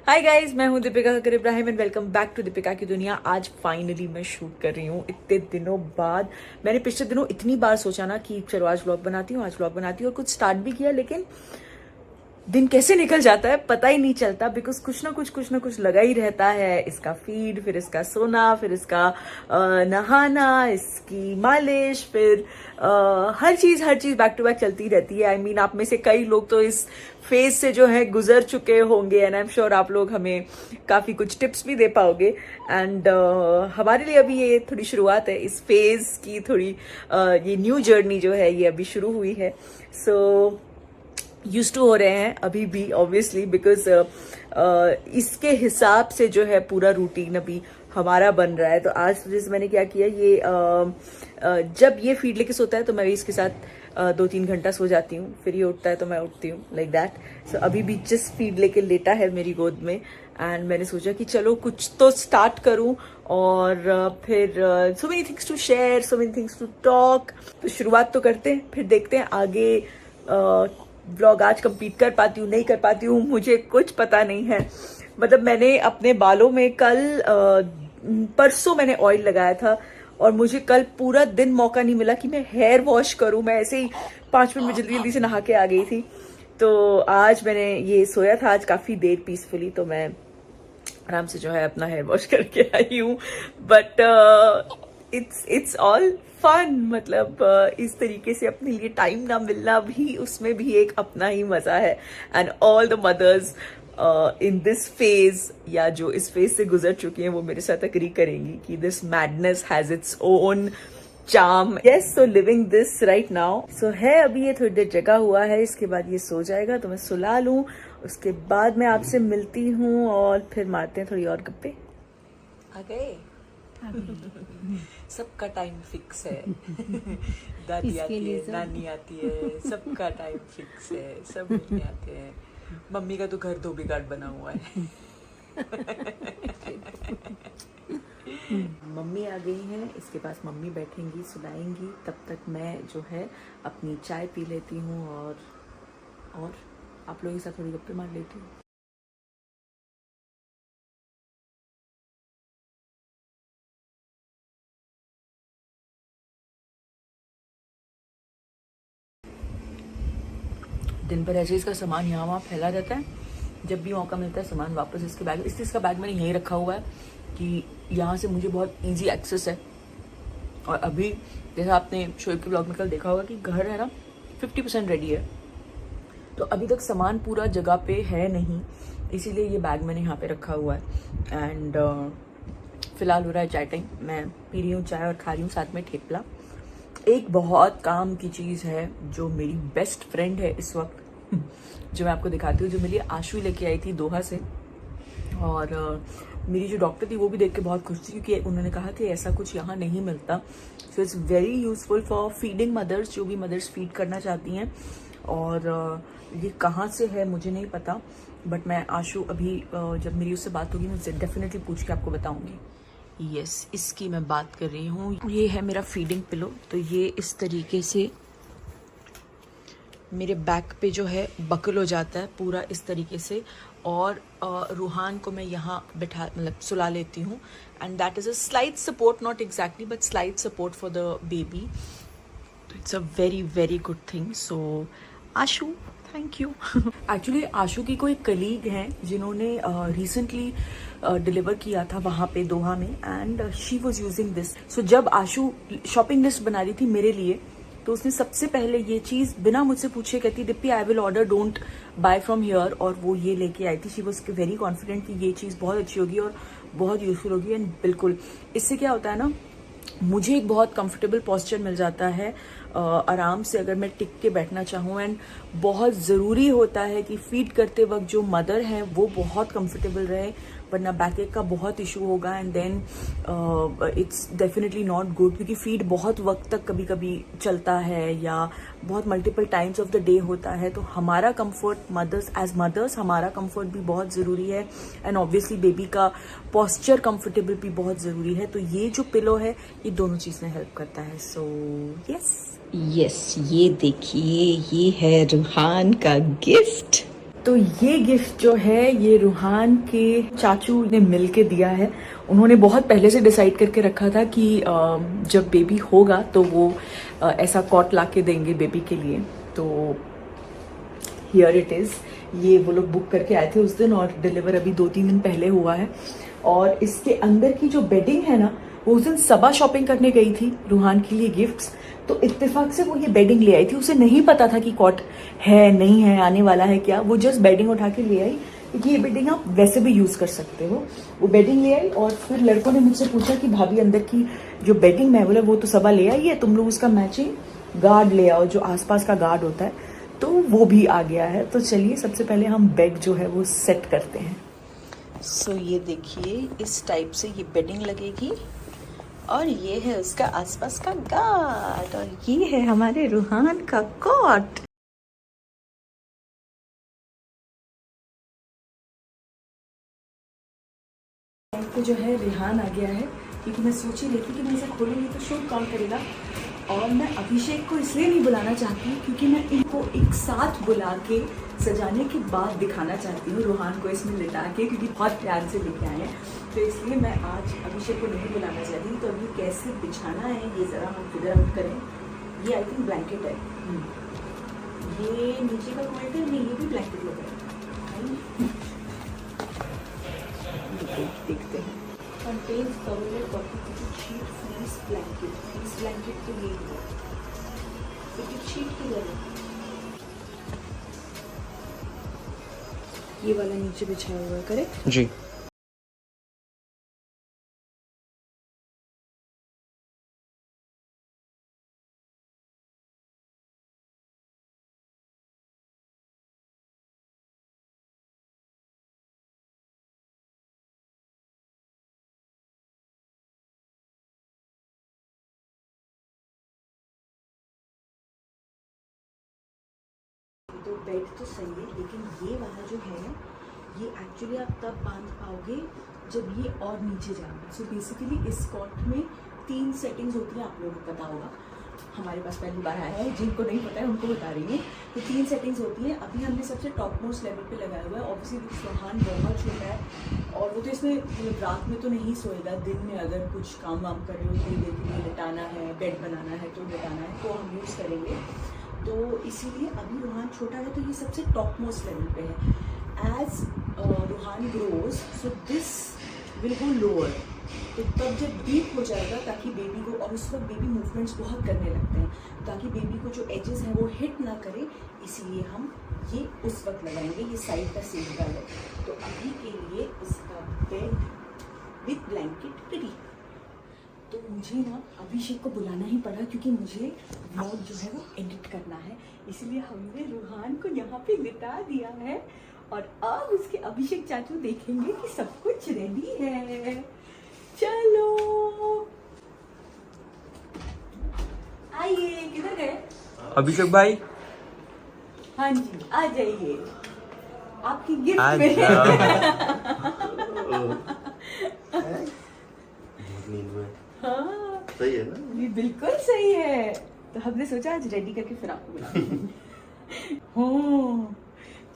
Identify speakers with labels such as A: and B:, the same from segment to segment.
A: हाय guys, मैं हूं Dipika Kakar Ibrahim and welcome back to Dipika की दुनिया। आज फाइनली मैं शूट कर रही हूं इतने दिनों बाद। मैंने पिछले दिनों इतनी बार सोचा ना कि चलो आज व्लॉग बनाती हूँ, आज व्लॉग बनाती हूँ, और कुछ स्टार्ट भी किया, लेकिन दिन कैसे निकल जाता है पता ही नहीं चलता। बिकॉज कुछ ना कुछ लगा ही रहता है। इसका फीड, फिर इसका सोना, फिर इसका नहाना, इसकी मालिश, फिर हर चीज बैक टू बैक चलती रहती है। आई मीन आप में से कई लोग तो इस फेज से जो है गुजर चुके होंगे एंड आई एम श्योर आप लोग हमें काफी कुछ टिप्स भी दे पाओगे। एंड हमारे लिए अभी ये थोड़ी शुरुआत है इस फेज की, थोड़ी ये न्यू जर्नी जो है ये अभी शुरू हुई है। सो यूज टू हो रहे हैं अभी भी ऑब्वियसली, बिकॉज इसके हिसाब से जो है पूरा रूटीन अभी हमारा बन रहा है। तो आज जैसे मैंने क्या किया, ये जब ये फीड लेके सोता है तो मैं भी इसके साथ 2-3 घंटा सो जाती हूँ, फिर ये उठता है तो मैं उठती हूँ, लाइक दैट। सो अभी भी जस्ट फीड लेके लेटा है मेरी गोद में एंड मैंने सोचा कि चलो कुछ तो स्टार्ट करूँ। और फिर so many things to share, so many things to talk. तो शुरुआत तो करते हैं, फिर देखते हैं आगे व्लॉग आज कंप्लीट कर पाती हूँ नहीं कर पाती हूँ, मुझे कुछ पता नहीं है। मतलब मैंने अपने बालों में कल परसों मैंने ऑयल लगाया था और मुझे कल पूरा दिन मौका नहीं मिला कि मैं हेयर वॉश करूं। मैं ऐसे ही 5 मिनट में जल्दी जल्दी से नहा के आ गई थी। तो आज मैंने ये सोया था आज काफी देर पीसफुली, तो मैं आराम से जो है अपना हेयर वॉश करके आई हूँ। But it's all fun. मतलब इस तरीके से अपने लिए टाइम ना मिलना भी, उसमें भी एक अपना ही मजा है। And all the mother's in this phase, या जो इस फेज से गुजर चुकी हैं, वो मेरे साथ एग्री करेंगी कि this madness has its own charm. Yes, so living this right now. So है अभी ये थोड़ी देर जगा हुआ है, इसके बाद ये सो जाएगा तो मैं सुला लूं। उसके बाद मैं आपसे मिलती हूँ और फिर मारते हैं थोड़ी और गप्पे। आ गए सबका टाइम फिक्स है। दादी आती है, नानी आती है, सबका टाइम फिक्स है, सब नहीं आते हैं। मम्मी का तो घर धोबी घाट बना हुआ है। मम्मी आ गई हैं, इसके पास मम्मी बैठेंगी, सुलाएंगी। तब तक मैं जो है अपनी चाय पी लेती हूँ और आप लोगों के साथ थोड़ी गप्पे मार लेती हूँ। दिन भर ऐसे इसका सामान यहाँ वहाँ फैला रहता है। जब भी मौका मिलता है सामान वापस इसके बैग, इसलिए इसका बैग मैंने यहीं रखा हुआ है कि यहाँ से मुझे बहुत इजी एक्सेस है। और अभी जैसा आपने शोएब के ब्लॉग में कल देखा होगा कि घर है ना 50% रेडी है, तो अभी तक सामान पूरा जगह पे है नहीं, इसीलिए ये बैग मैंने यहाँ पे रखा हुआ है। एंड फिलहाल हो रहा है चाय टाइम, मैं पी रही हूँ चाय और खा रही हूँ साथ में ठेपला। एक बहुत काम की चीज है जो मेरी बेस्ट फ्रेंड है इस वक्त, जो मैं आपको दिखाती हूँ, जो मेरे लिए आशु लेके आई थी दोहा से। और मेरी जो डॉक्टर थी वो भी देख के बहुत खुश थी, क्योंकि उन्होंने कहा कि ऐसा कुछ यहाँ नहीं मिलता। So it's very useful for feeding mother's, जो भी मदर्स फीड करना चाहती हैं। और ये कहाँ से है मुझे नहीं पता, बट मैं आशु अभी जब मेरी उससे बात होगी मैं उससे डेफिनेटली पूछ के आपको बताऊंगी। यस, इसकी मैं बात कर रही हूँ। ये है मेरा फीडिंग पिलो। तो ये इस तरीके से मेरे बैक पे जो है बकल हो जाता है पूरा इस तरीके से, और रूहान को मैं यहाँ बैठा मतलब सुला लेती हूँ। And that is a slight support, not exactly but slight support for the baby. तो it's a very very good thing. So Ashu, thank you. Actually Ashu की कोई कलीग हैं जिन्होंने रिसेंटली डिलीवर किया था वहाँ पे दोहा में, and she was using this. So जब आशु शॉपिंग लिस्ट बना रही थी मेरे लिए, तो उसने सबसे पहले ये चीज बिना मुझसे पूछे कहती, Dippi I will order, don't buy from here. और वो ये लेके आई थी। शी वॉज वेरी कॉन्फिडेंट कि ये चीज बहुत अच्छी होगी और बहुत यूजफुल होगी। एंड बिल्कुल इससे क्या होता है ना, मुझे एक बहुत कंफर्टेबल पोस्चर मिल जाता है आराम से, अगर मैं टिक के बैठना चाहूँ। एंड बहुत ज़रूरी होता है कि फीड करते वक्त जो मदर है वो बहुत कंफर्टेबल रहे, वरना बैक एक का बहुत इशू होगा। And then it's definitely not good, क्योंकि फीड बहुत वक्त तक कभी कभी चलता है या बहुत multiple times of the day होता है। तो हमारा कंफर्ट, मदर्स एज मदर्स हमारा कंफर्ट भी बहुत ज़रूरी है। एंड ऑब्वियसली बेबी का पोस्चर कंफर्टेबल भी बहुत ज़रूरी है। तो ये जो पिलो है ये दोनों चीज़ें हेल्प करता है। सो यस,
B: ये देखिए, ये है रूहान का गिफ्ट।
A: तो ये गिफ्ट जो है ये रूहान के चाचू ने मिल के दिया है। उन्होंने बहुत पहले से डिसाइड करके रखा था कि जब बेबी होगा तो वो ऐसा कॉट ला के देंगे बेबी के लिए। तो हियर इट इज़। ये वो लोग बुक करके आए थे उस दिन और डिलीवर अभी 2-3 दिन पहले हुआ है। और इसके अंदर की जो बेडिंग है ना, वो उस दिन सबा शॉपिंग करने गई थी रूहान के लिए गिफ्ट्स, तो इत्तेफाक से वो ये बेडिंग ले आई थी। उसे नहीं पता था कि कॉट है नहीं है, आने वाला है क्या। वो जस्ट बेडिंग उठा के ले आई, क्योंकि ये बेडिंग आप वैसे भी यूज कर सकते हो। वो बेडिंग ले आई और फिर लड़कों ने मुझसे पूछा कि भाभी अंदर की जो बेडिंग मैं बोला वो तो सबा ले आई है, तुम लोग उसका मैचिंग गार्ड ले आओ, जो आसपास का गार्ड होता है। तो वो भी आ गया है। तो चलिए सबसे पहले हम बेड जो है वो सेट करते हैं। सो ये देखिए इस टाइप से ये बेडिंग लगेगी और ये है उसका आसपास का गार्ड और ये है हमारे रूहान का कॉट। तो जो है रेहान आ गया है, क्योंकि मैं सोच ही रही थी कि मैं इसे खोलूंगी तो शूट कौन करेगा। और मैं अभिषेक को इसलिए नहीं बुलाना चाहती क्योंकि मैं इनको एक साथ बुला के सजाने के बाद दिखाना चाहती हूँ रूहान को इसमें लिटा के, क्योंकि बहुत प्यार से लेके आए हैं। तो इसलिए मैं आज अभिषेक को नहीं बुलाना चाहती। तो अभी कैसे बिछाना है ये ज़रा हम फिगर आउट करें। ये आई थिंक ब्लैंकेट है, ये नीचे का क्वालिटी नहीं, ये भी ब्लैंकेट लग रहा है। देखते हैं। Contains cover sheet fleece blanket. Fleece blanket तो ये है, शीट की जरूरत। ये वाला नीचे बिछाया हुआ है, करेक्ट
B: जी।
A: तो बेड तो सही है, लेकिन ये वाला जो है ये एक्चुअली आप तब बांध पाओगे जब ये और नीचे जाएगा। सो बेसिकली इस कॉट में 3 सेटिंग्स होती हैं, आप लोगों को पता होगा, हमारे पास पहली बार आया है, जिनको नहीं पता है उनको बता रही है। तो 3 सेटिंग्स होती हैं। अभी हमने सबसे टॉप मोस्ट लेवल पे लगाया हुआ है। ऑब्वियसली रूहान बहुत छोटा है और वो तो इसमें मतलब रात में तो नहीं सोएगा, दिन में अगर कुछ काम वाम कर रहे हो, थोड़ी देर के लिए लिटाना है, बेड बनाना है तो लिटाना है, तो हम यूज़ करेंगे। तो इसीलिए अभी रूहान छोटा है तो ये सबसे टॉप मोस्ट लेवल पे है। As Ruhaan grows so this will go lower. तो तब जब डीप हो जाएगा ताकि बेबी को, और उस वक्त बेबी मूवमेंट्स बहुत करने लगते हैं, ताकि बेबी को जो एजेस हैं वो हिट ना करे, इसीलिए हम ये उस वक्त लगाएंगे। ये साइड का सेफ गार्ड है। तो अभी के लिए इसका बेड विथ ब्लैंकेट रेडी। तो मुझे ना अभिषेक को बुलाना ही पड़ा क्योंकि मुझे व्लॉग जो है वो एडिट करना है, इसलिए हमने रूहान को यहाँ पे लिटा दिया है। और अब उसके अभिषेक चाचू देखेंगे कि सब कुछ रेडी है। चलो आइए, किधर गए
B: अभिषेक भाई?
A: हाँ जी आ जाइए, आपकी गिफ्ट
B: आ
A: में
B: नींद में।
A: हाँ
B: सही है ना?
A: ये बिल्कुल सही है। तो हमने सोचा आज रेडी करके फिर आपको बुलाएंगे। हो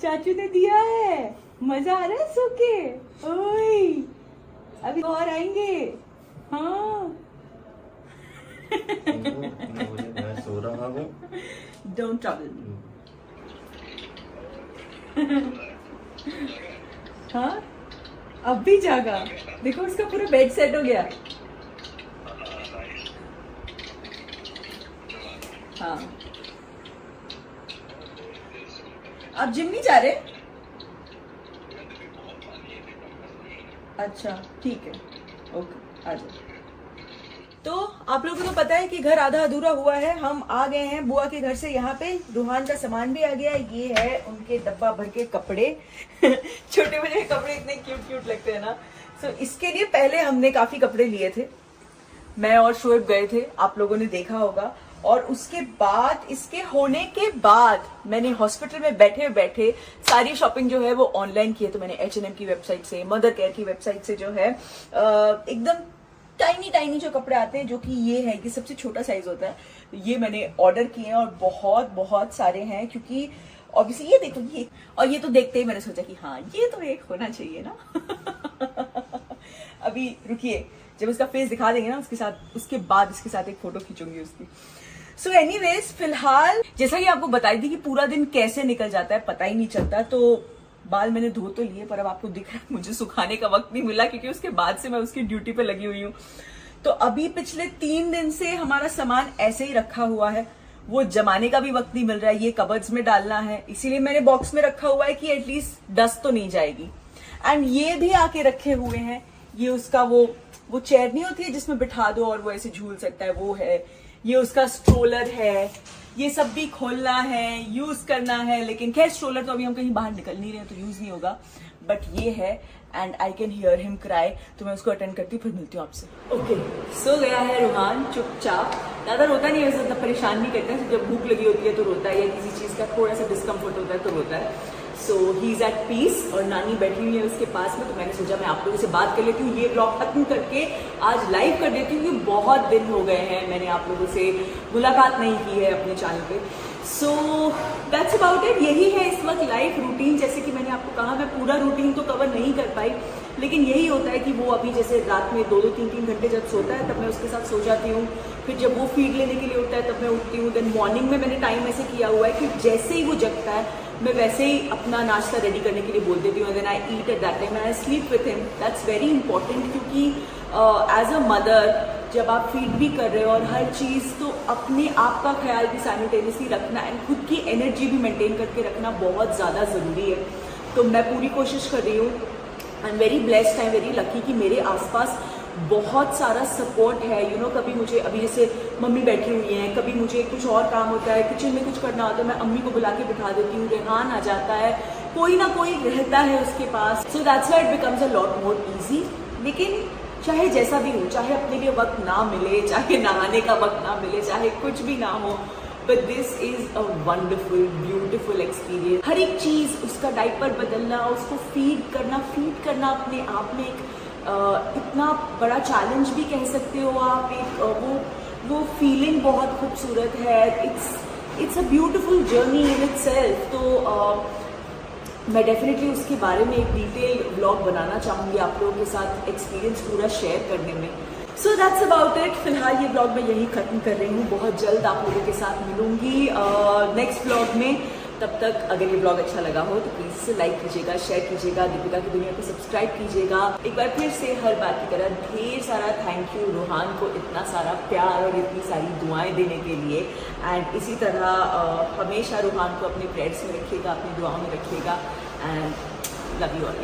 A: चाचू ने दिया है, मजा आ रहा है सो के। ओए अभी और आएंगे। हाँ
B: मैं सो रहा हूँ।
A: Don't trouble me. हाँ अब भी जागा, देखो उसका पूरा बेड सेट हो गया। हाँ आप जिम नहीं जा रहे? अच्छा ठीक है, ओके आ जाओ। तो आप लोगों को तो पता है कि घर आधा अधूरा हुआ है। हम आ गए हैं बुआ के घर से, यहाँ पे रूहान का सामान भी आ गया। ये है उनके डब्बा भर के कपड़े। छोटे बड़े कपड़े इतने क्यूट क्यूट लगते हैं ना। सो इसके लिए पहले हमने काफी कपड़े लिए थे, मैं और शोएब गए थे, आप लोगों ने देखा होगा। और उसके बाद, इसके होने के बाद मैंने हॉस्पिटल में बैठे बैठे सारी शॉपिंग जो है वो ऑनलाइन की है। तो मैंने H&M की वेबसाइट से, मदर केयर की वेबसाइट से जो है एकदम टाइनी टाइनी जो कपड़े आते हैं, जो कि ये है कि सबसे छोटा साइज होता है, ये मैंने ऑर्डर किए हैं। और बहुत बहुत सारे हैं, क्योंकि ऑब्वियसली ये देखो ये, और ये तो देखते ही मैंने सोचा कि हाँ ये तो एक होना चाहिए ना। अभी रुकिए, जब उसका फेस दिखा देंगे ना उसके साथ, उसके बाद इसके साथ एक फोटो खींचूंगी उसकी। सो एनीवेज, फिलहाल जैसा कि आपको बताई थी कि पूरा दिन कैसे निकल जाता है पता ही नहीं चलता। तो बाल मैंने धो तो लिए, पर अब आपको दिख रहा है मुझे सुखाने का वक्त नहीं मिला, क्योंकि उसके बाद से मैं उसकी ड्यूटी पे लगी हुई हूँ। तो अभी पिछले 3 दिन से हमारा सामान ऐसे ही रखा हुआ है, वो जमाने का भी वक्त नहीं मिल रहा है। ये कबर्ड्स में डालना है, इसीलिए मैंने बॉक्स में रखा हुआ है कि एटलीस्ट डस्ट तो नहीं जाएगी। एंड ये भी आके रखे हुए हैं, ये उसका वो चेयर नहीं होती है जिसमें बिठा दो और वो ऐसे झूल सकता है, वो है। ये उसका स्ट्रोलर है, ये सब भी खोलना है, यूज करना है। लेकिन खैर स्ट्रोलर तो अभी हम कहीं बाहर निकल नहीं रहे हैं तो यूज नहीं होगा, बट ये है। And I can hear him cry, तो मैं उसको अटेंड करती हूँ, फिर मिलती हूँ आपसे। ओके, सो गया है रूहान चुपचाप, ज्यादा रोता नहीं है, वैसे परेशान नहीं करता है। जब भूख लगी होती है तो रोता है, या किसी चीज का थोड़ा सा डिस्कम्फर्ट होता है तो रोता है। सो ही इज एट पीस, और नानी बैठी हुई है उसके पास में। तो मैंने सोचा मैं आप लोगों से बात कर लेती हूँ, ये ब्लॉग खत्म करके आज लाइव कर देती हूँ, क्योंकि बहुत दिन हो गए हैं मैंने आप लोगों से मुलाकात नहीं की है अपने चैनल पे। So that's about it. यही है इस वक्त लाइफ रूटीन। जैसे कि मैंने आपको कहा, मैं पूरा रूटीन तो कवर नहीं कर पाई, लेकिन यही होता है कि वो अभी जैसे रात में 2-2, 3-3 घंटे जब सोता है तब मैं उसके साथ सो जाती हूँ। फिर जब वो फीड लेने के लिए उठता है तब मैं उठती हूँ। देन मॉर्निंग में मैंने टाइम ऐसे किया हुआ है कि जैसे ही वो जगता है मैं वैसे ही अपना नाश्ता रेडी करने के लिए बोल देती हूँ। Then I eat at that time, I sleep with him. That's very important, क्योंकि एज अ मदर जब आप फीड भी कर रहे हो और हर चीज़, तो अपने आप का ख्याल भी साइमल्टेनियसली रखना एंड खुद की एनर्जी भी मेंटेन करके रखना बहुत ज़्यादा ज़रूरी है। तो मैं पूरी कोशिश कर रही हूँ। I am very blessed, I am very lucky कि मेरे आसपास बहुत सारा सपोर्ट है। कभी मुझे, अभी जैसे मम्मी बैठी हुई हैं, कभी मुझे कुछ और काम होता है, किचन में कुछ करना होता है, मैं अम्मी को बुला के बिठा देती हूँ, रेहान आ जाता है, कोई ना कोई रहता है उसके पास। So that's why it becomes a lot more easy. लेकिन चाहे जैसा भी हो, चाहे अपने लिए वक्त ना मिले, चाहे नहाने का वक्त ना मिले, चाहे कुछ भी ना हो, but this is a wonderful beautiful experience. हर एक चीज़, उसका डायपर बदलना, उसको फीड करना अपने आप में एक इतना बड़ा चैलेंज भी कह सकते हो आप। एक वो फीलिंग बहुत खूबसूरत है। It's a beautiful journey in itself. तो मैं डेफिनेटली उसके बारे में एक डिटेल व्लॉग बनाना चाहूँगी आप लोगों के साथ, एक्सपीरियंस पूरा शेयर करने में। So that's about it. फिलहाल ये ब्लॉग मैं यही खत्म कर रही हूँ। बहुत जल्द आप लोगों के साथ मिलूंगी नेक्स्ट ब्लॉग में। तब तक अगर ये ब्लॉग अच्छा लगा हो तो प्लीज़ इसे लाइक कीजिएगा, शेयर कीजिएगा, दीपिका की दुनिया को सब्सक्राइब कीजिएगा। एक बार फिर से हर बात की तरह ढेर सारा थैंक यू रूहान को, इतना सारा प्यार और इतनी सारी दुआएं देने के लिए। एंड इसी तरह हमेशा रूहान को अपने प्रेयर्स में रखिएगा, अपनी दुआओं में रखिएगा। And love you all.